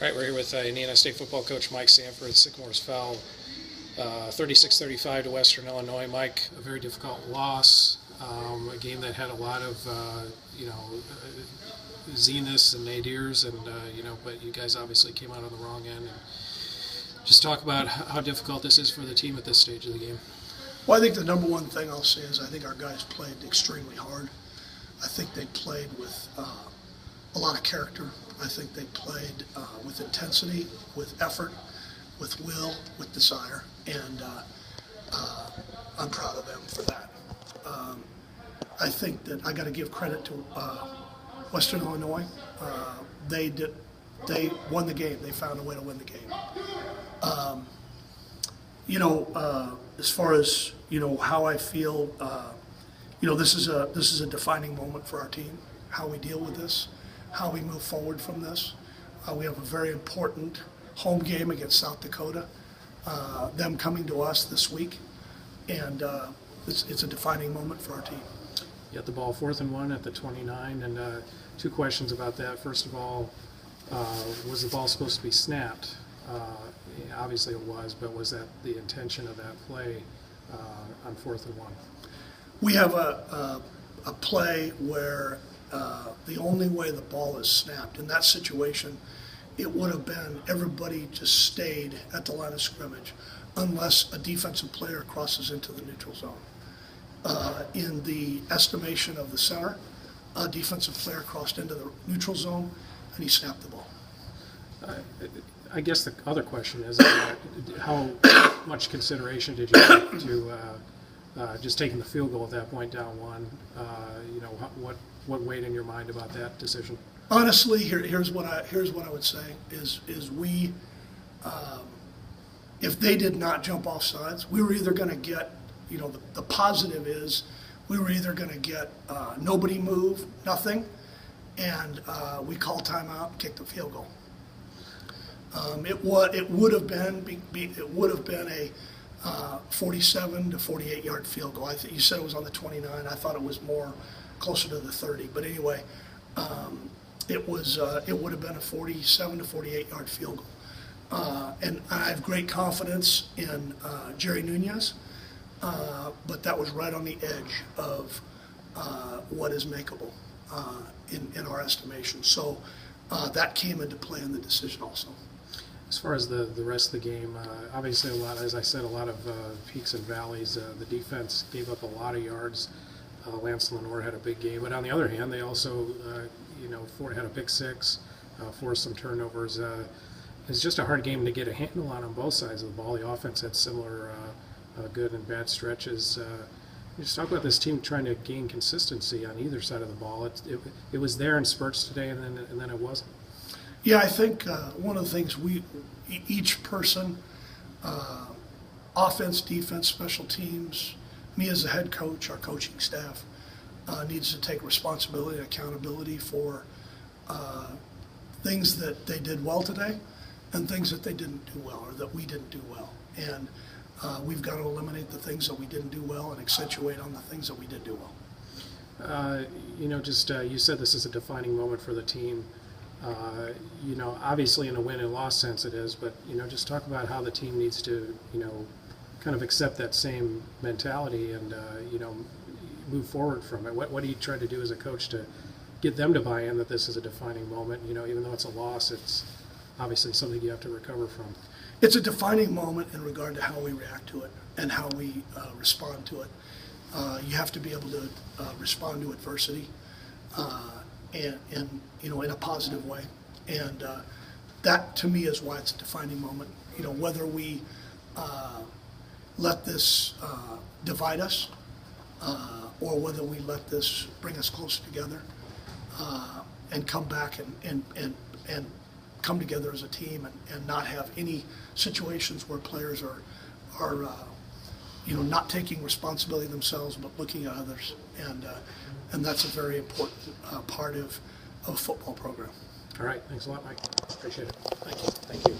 All right, we're here with Indiana State football coach Mike Sanford. Sycamores fell 36-35 to Western Illinois. Mike, a very difficult loss, a game that had a lot of, zeniths and nadirs, and but you guys obviously came out on the wrong end. And just talk about how difficult this is for the team at this stage of the game. Well, I think the number one thing I'll say is I think our guys played extremely hard. I think they played with a lot of character. I think they played with intensity, with effort, with will, with desire, and I'm proud of them for that. I think that I got to give credit to Western Illinois. They won the game. They found a way to win the game. As far as how I feel, this is a defining moment for our team. How we deal with this, how we move forward from this. We have a very important home game against South Dakota. Them coming to us this week, and it's a defining moment for our team. You got the ball 4th and 1 at the 29, and two questions about that. First of all, was the ball supposed to be snapped? Obviously it was, but was that the intention of that play on 4th and 1? We have a play where the only way the ball is snapped in that situation, it would have been everybody just stayed at the line of scrimmage unless a defensive player crosses into the neutral zone. In the estimation of the center, a defensive player crossed into the neutral zone and he snapped the ball. I guess the other question is how much consideration did you take to just taking the field goal at that point down 1? What weighed in your mind about that decision? Honestly, here's what I would say is we if they did not jump off sides, we were either going to get the positive is we were either going to get nobody move, nothing, and we call timeout and kick the field goal. It would have been a 47 to 48 yard field goal. I think you said it was on the 29. I thought it was more closer to the 30. But anyway, it would have been a 47 to 48 yard field goal. And I have great confidence in Jerry Nunez, but that was right on the edge of what is makeable in our estimation. So that came into play in the decision also. As far as the rest of the game, obviously as I said, a lot of peaks and valleys. The defense gave up a lot of yards. Lance Lenore had a big game, but on the other hand, they also had a pick 6, forced some turnovers. It's just a hard game to get a handle on both sides of the ball. The offense had similar good and bad stretches. Just talk about this team trying to gain consistency on either side of the ball. It was there in spurts today, and then it wasn't. Yeah, I think one of the things each person, offense, defense, special teams, me as a head coach, our coaching staff, needs to take responsibility and accountability for things that they did well today and things that they didn't do well or that we didn't do well. And we've got to eliminate the things that we didn't do well and accentuate on the things that we did do well. You said this is a defining moment for the team. Obviously in a win and loss sense it is, but, just talk about how the team needs to, kind of accept that same mentality and, move forward from it. What do you try to do as a coach to get them to buy in that this is a defining moment? Even though it's a loss, it's obviously something you have to recover from. It's a defining moment in regard to how we react to it and how we respond to it. You have to be able to respond to adversity. And in a positive way, and that to me is why it's a defining moment. Whether we let this divide us, or whether we let this bring us closer together, and come back and come together as a team, and not have any situations where players are not taking responsibility themselves but looking at others, and that's a very important part of a football program. All right, thanks a lot, Mike. Appreciate it. Thank you.